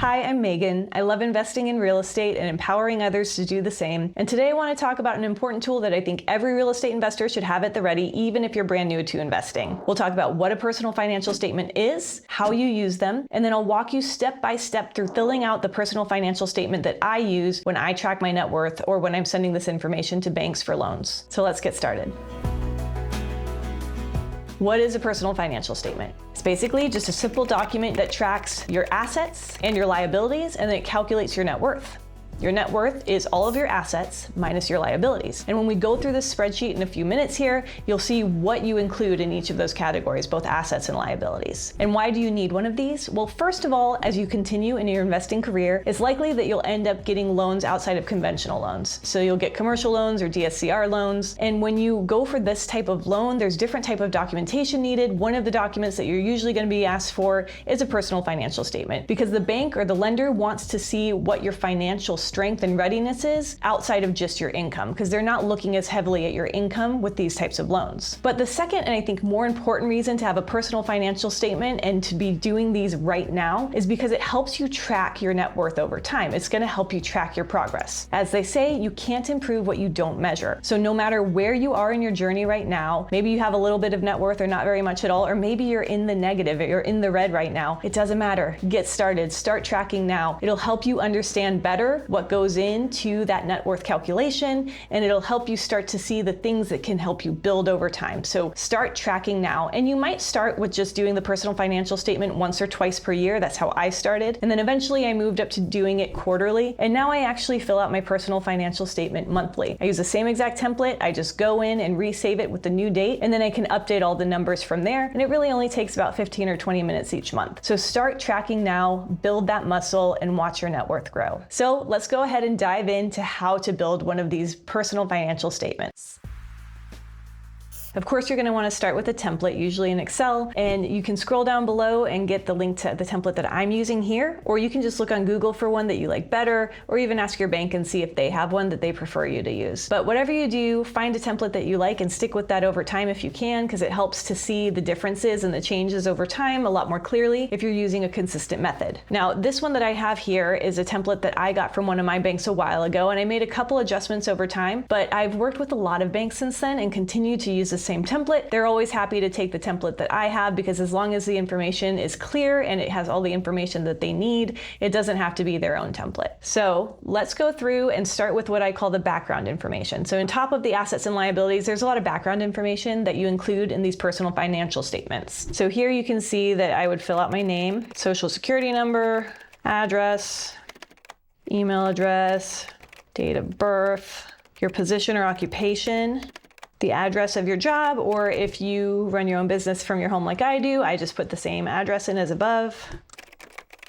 Hi, I'm Megan. I love investing in real estate and empowering others to do the same. And today I want to talk about an important tool that I think every real estate investor should have at the ready, even if you're brand new to investing. We'll talk about what a personal financial statement is, how you use them, and then I'll walk you step by step through filling out the personal financial statement that I use when I track my net worth or when I'm sending this information to banks for loans. So let's get started. What is a personal financial statement? It's basically just a simple document that tracks your assets and your liabilities, and then it calculates your net worth. Your net worth is all of your assets minus your liabilities. And when we go through this spreadsheet in a few minutes here, you'll see what you include in each of those categories, both assets and liabilities. And why do you need one of these? Well, first of all, as you continue in your investing career, it's likely that you'll end up getting loans outside of conventional loans. So you'll get commercial loans or DSCR loans. And when you go for this type of loan, there's different type of documentation needed. One of the documents that you're usually going to be asked for is a personal financial statement, because the bank or the lender wants to see what your financial strength and readiness is outside of just your income, because they're not looking as heavily at your income with these types of loans. But the second, and I think more important reason to have a personal financial statement and to be doing these right now is because it helps you track your net worth over time. It's going to help you track your progress. As they say, you can't improve what you don't measure. So no matter where you are in your journey right now, maybe you have a little bit of net worth or not very much at all, or maybe you're in the negative, you're in the red right now. It doesn't matter. Get started. Start tracking now. It'll help you understand better what goes into that net worth calculation, and it'll help you start to see the things that can help you build over time. So start tracking now. And you might start with just doing the personal financial statement once or twice per year. That's how I started. And then eventually I moved up to doing it quarterly. And now I actually fill out my personal financial statement monthly. I use the same exact template. I just go in and resave it with the new date, and then I can update all the numbers from there. And it really only takes about 15 or 20 minutes each month. So start tracking now, build that muscle, and watch your net worth grow. So let's go ahead and dive into how to build one of these personal financial statements. Of course, you're going to want to start with a template, usually in Excel, and you can scroll down below and get the link to the template that I'm using here, or you can just look on Google for one that you like better, or even ask your bank and see if they have one that they prefer you to use. But whatever you do, find a template that you like and stick with that over time if you can, because it helps to see the differences and the changes over time a lot more clearly if you're using a consistent method. Now, this one that I have here is a template that I got from one of my banks a while ago, and I made a couple adjustments over time, but I've worked with a lot of banks since then and continue to use the same template. They're always happy to take the template that I have, because as long as the information is clear and it has all the information that they need, it doesn't have to be their own template. So let's go through and start with what I call the background information. So on top of the assets and liabilities, there's a lot of background information that you include in these personal financial statements. So here you can see that I would fill out my name, social security number, address, email address, date of birth, your position or occupation, the address of your job, or if you run your own business from your home like I do, I just put the same address in as above,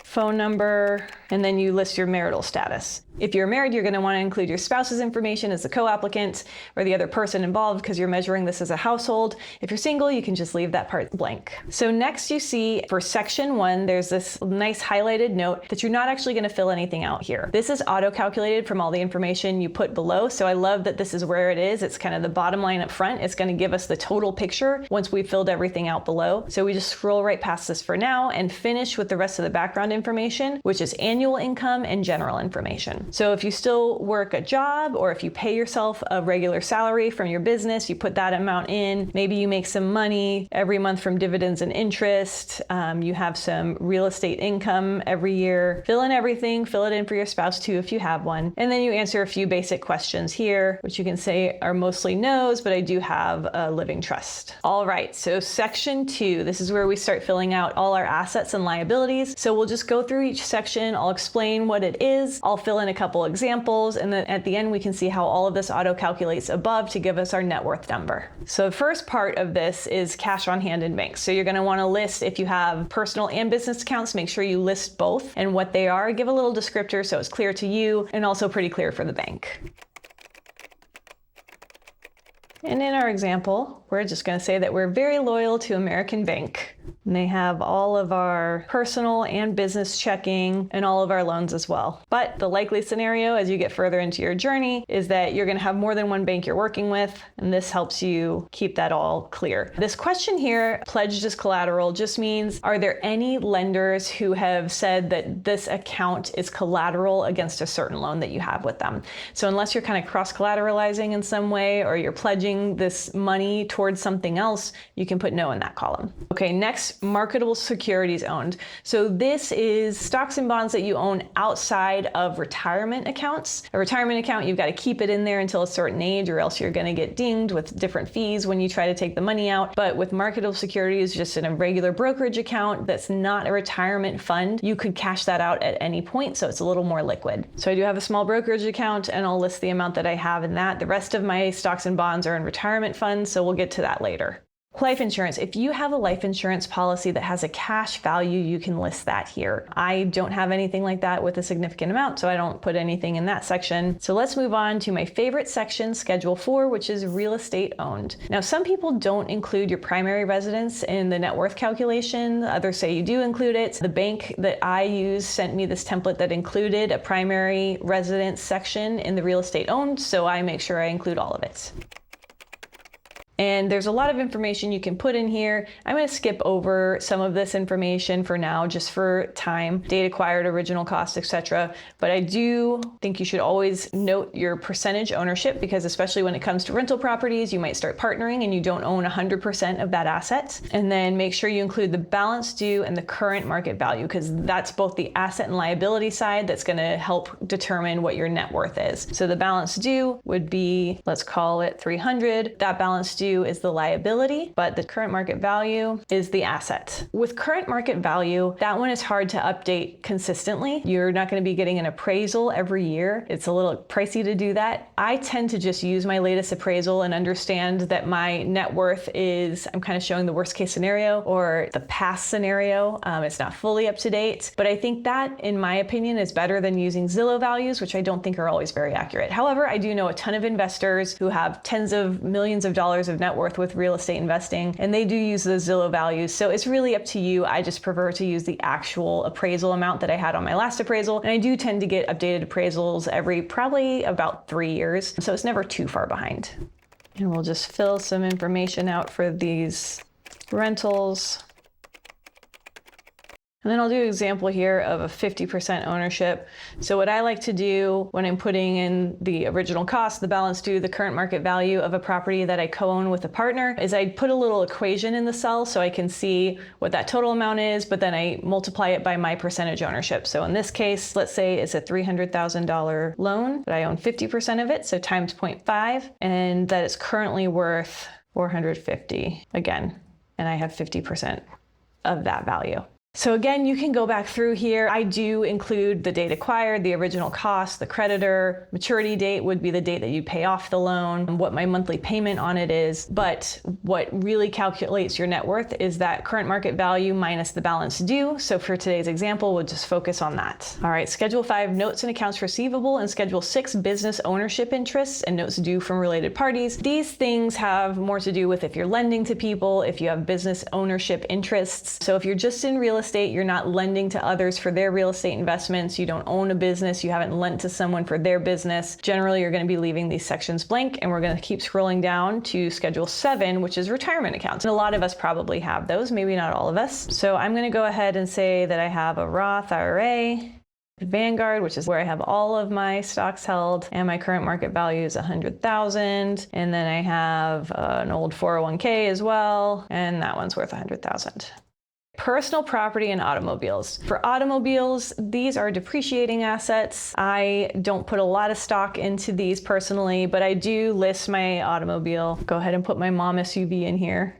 phone number, and then you list your marital status. If you're married, you're going to want to include your spouse's information as the co-applicant or the other person involved, because you're measuring this as a household. If you're single, you can just leave that part blank. So next you see for section 1, there's this nice highlighted note that you're not actually going to fill anything out here. This is auto-calculated from all the information you put below. So I love that this is where it is. It's kind of the bottom line up front. It's going to give us the total picture once we've filled everything out below. So we just scroll right past this for now and finish with the rest of the background information, which is annual income and general information. So if you still work a job, or if you pay yourself a regular salary from your business, you put that amount in. Maybe you make some money every month from dividends and interest. You have some real estate income every year. Fill in everything, fill it in for your spouse too if you have one. And then you answer a few basic questions here, which you can say are mostly no's, but I do have a living trust. All right, so section 2, this is where we start filling out all our assets and liabilities. So we'll just go through each section. I'll explain what it is. I'll fill in a couple examples, and then at the end we can see how all of this auto calculates above to give us our net worth number. So the first part of this is cash on hand in banks. So you're going to want to list, if you have personal and business accounts, make sure you list both and what they are. Give a little descriptor so it's clear to you and also pretty clear for the bank. And in our example, we're just going to say that we're very loyal to American Bank. And they have all of our personal and business checking and all of our loans as well. But the likely scenario as you get further into your journey is that you're going to have more than one bank you're working with, and this helps you keep that all clear. This question here, pledged as collateral, just means, are there any lenders who have said that this account is collateral against a certain loan that you have with them? So unless you're kind of cross-collateralizing in some way, or you're pledging this money towards something else, you can put no in that column. Okay, next, marketable securities owned. So this is stocks and bonds that you own outside of retirement accounts. A retirement account, you've got to keep it in there until a certain age, or else you're going to get dinged with different fees when you try to take the money out. But with marketable securities, just in a regular brokerage account that's not a retirement fund, you could cash that out at any point, so it's a little more liquid. So I do have a small brokerage account, and I'll list the amount that I have in that. The rest of my stocks and bonds are in retirement funds, so we'll get to that later. Life insurance. If you have a life insurance policy that has a cash value, you can list that here. I don't have anything like that with a significant amount, so I don't put anything in that section. So let's move on to my favorite section, Schedule 4, which is real estate owned. Now, some people don't include your primary residence in the net worth calculation. Others say you do include it. The bank that I use sent me this template that included a primary residence section in the real estate owned, so I make sure I include all of it. And there's a lot of information you can put in here. I'm going to skip over some of this information for now, just for time, date acquired, original cost, etc. But I do think you should always note your percentage ownership, because especially when it comes to rental properties, you might start partnering and you don't own 100% of that asset. And then make sure you include the balance due and the current market value, because that's both the asset and liability side that's going to help determine what your net worth is. So the balance due would be, let's call it 300. That balance due is the liability, but the current market value is the asset. With current market value, that one is hard to update consistently. You're not going to be getting an appraisal every year. It's a little pricey to do that. I tend to just use my latest appraisal and understand that my net worth is, I'm kind of showing the worst case scenario or the past scenario. It's not fully up to date, but I think that, in my opinion, is better than using Zillow values, which I don't think are always very accurate. However, I do know a ton of investors who have tens of millions of dollars of net worth with real estate investing, and they do use the Zillow values. So it's really up to you. I just prefer to use the actual appraisal amount that I had on my last appraisal. And I do tend to get updated appraisals every probably about 3 years. So it's never too far behind. And we'll just fill some information out for these rentals. And then I'll do an example here of a 50% ownership. So what I like to do when I'm putting in the original cost, the balance due, the current market value of a property that I co-own with a partner, is I put a little equation in the cell so I can see what that total amount is, but then I multiply it by my percentage ownership. So in this case, let's say it's a $300,000 loan, but I own 50% of it, so times 0.5, and that it's currently worth $450 again, and I have 50% of that value. So again, you can go back through here. I do include the date acquired, the original cost, the creditor, maturity date would be the date that you pay off the loan, and what my monthly payment on it is. But what really calculates your net worth is that current market value minus the balance due. So for today's example, we'll just focus on that. All right, Schedule 5, notes and accounts receivable, and Schedule 6, business ownership interests and notes due from related parties. These things have more to do with if you're lending to people, if you have business ownership interests. So if you're just in real estate, you're not lending to others for their real estate investments, you don't own a business, you haven't lent to someone for their business, generally you're going to be leaving these sections blank, and we're going to keep scrolling down to Schedule 7, which is retirement accounts. And a lot of us probably have those, maybe not all of us. So I'm going to go ahead and say that I have a Roth IRA, Vanguard, which is where I have all of my stocks held, and my current market value is 100,000. And then I have an old 401k as well, and that one's worth 100,000. Personal property and automobiles. For automobiles, these are depreciating assets. I don't put a lot of stock into these personally, but I do list my automobile. Go ahead and put my mom SUV in here.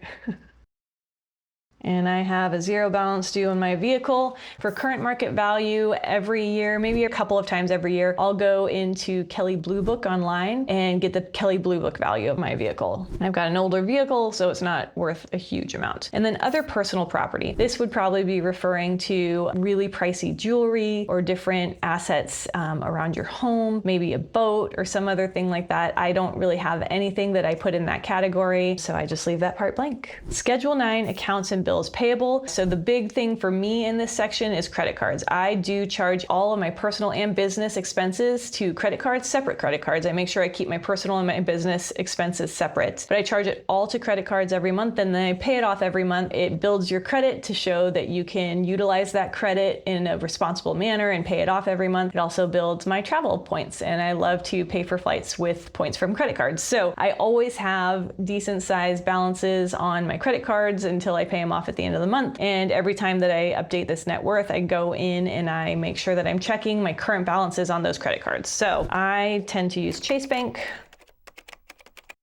And I have a zero balance due on my vehicle. For current market value, every year, maybe a couple of times every year, I'll go into Kelley Blue Book online and get the Kelley Blue Book value of my vehicle. I've got an older vehicle, so it's not worth a huge amount. And then other personal property. This would probably be referring to really pricey jewelry or different assets around your home, maybe a boat or some other thing like that. I don't really have anything that I put in that category, so I just leave that part blank. Schedule 9, accounts and bills. bills payable. So the big thing for me in this section is credit cards. I do charge all of my personal and business expenses to credit cards, separate credit cards. I make sure I keep my personal and my business expenses separate, but I charge it all to credit cards every month, and then I pay it off every month. It builds your credit to show that you can utilize that credit in a responsible manner and pay it off every month. It also builds my travel points, and I love to pay for flights with points from credit cards. So I always have decent sized balances on my credit cards until I pay them off at the end of the month. And every time that I update this net worth, I go in and I make sure that I'm checking my current balances on those credit cards. So I tend to use Chase Bank.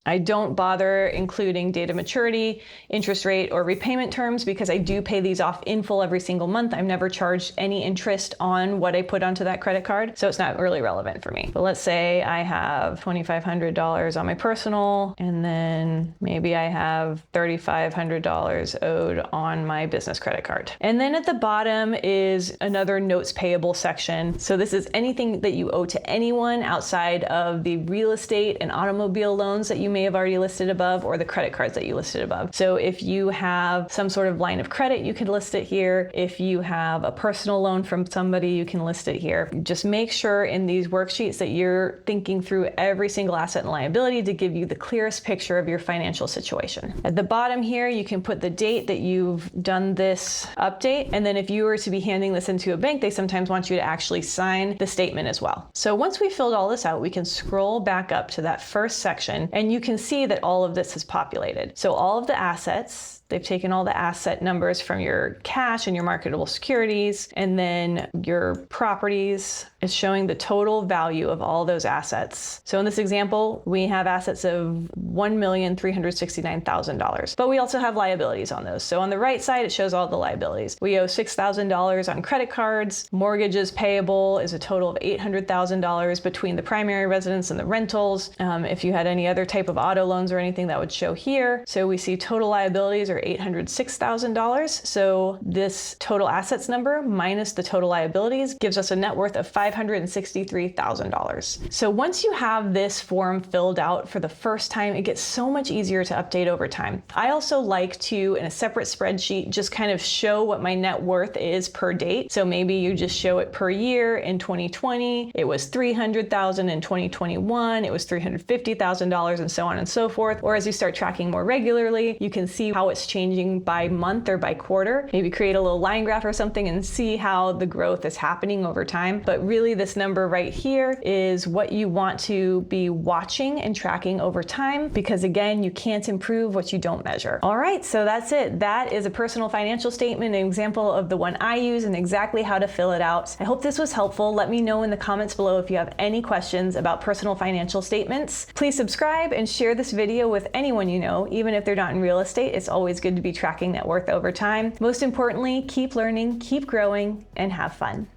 I don't bother including date of maturity, interest rate, or repayment terms because I do pay these off in full every single month. I've never charged any interest on what I put onto that credit card, so it's not really relevant for me. But let's say I have $2,500 on my personal, and then maybe I have $3,500 owed on my business credit card. And then at the bottom is another notes payable section. So this is anything that you owe to anyone outside of the real estate and automobile loans that you may have already listed above, or the credit cards that you listed above. So if you have some sort of line of credit, you can list it here. If you have a personal loan from somebody, you can list it here. Just make sure in these worksheets that you're thinking through every single asset and liability to give you the clearest picture of your financial situation. At the bottom here, you can put the date that you've done this update. And then if you were to be handing this into a bank, they sometimes want you to actually sign the statement as well. So once we filled all this out, we can scroll back up to that first section, and you can see that all of this is populated. So all of the assets, they've taken all the asset numbers from your cash and your marketable securities, and then your properties is showing the total value of all those assets. So in this example, we have assets of $1,369,000, but we also have liabilities on those. So on the right side, it shows all the liabilities. We owe $6,000 on credit cards. Mortgages payable is a total of $800,000 between the primary residence and the rentals. If you had any other type of auto loans or anything, that would show here. So we see total liabilities are $806,000. So this total assets number minus the total liabilities gives us a net worth of $563,000. So once you have this form filled out for the first time, it gets so much easier to update over time. I also like to, in a separate spreadsheet, just kind of show what my net worth is per date. So maybe you just show it per year. In 2020, it was $300,000. In 2021, it was $350,000, and so on and so forth. Or as you start tracking more regularly, you can see how it's changing by month or by quarter. Maybe create a little line graph or something and see how the growth is happening over time. But really, this number right here is what you want to be watching and tracking over time, because again, you can't improve what you don't measure. All right, so that's it. That is a personal financial statement, an example of the one I use and exactly how to fill it out. I hope this was helpful. Let me know in the comments below if you have any questions about personal financial statements. Please subscribe and share this video with anyone you know, even if they're not in real estate. It's always good to be tracking net worth over time. Most importantly, keep learning, keep growing, and have fun.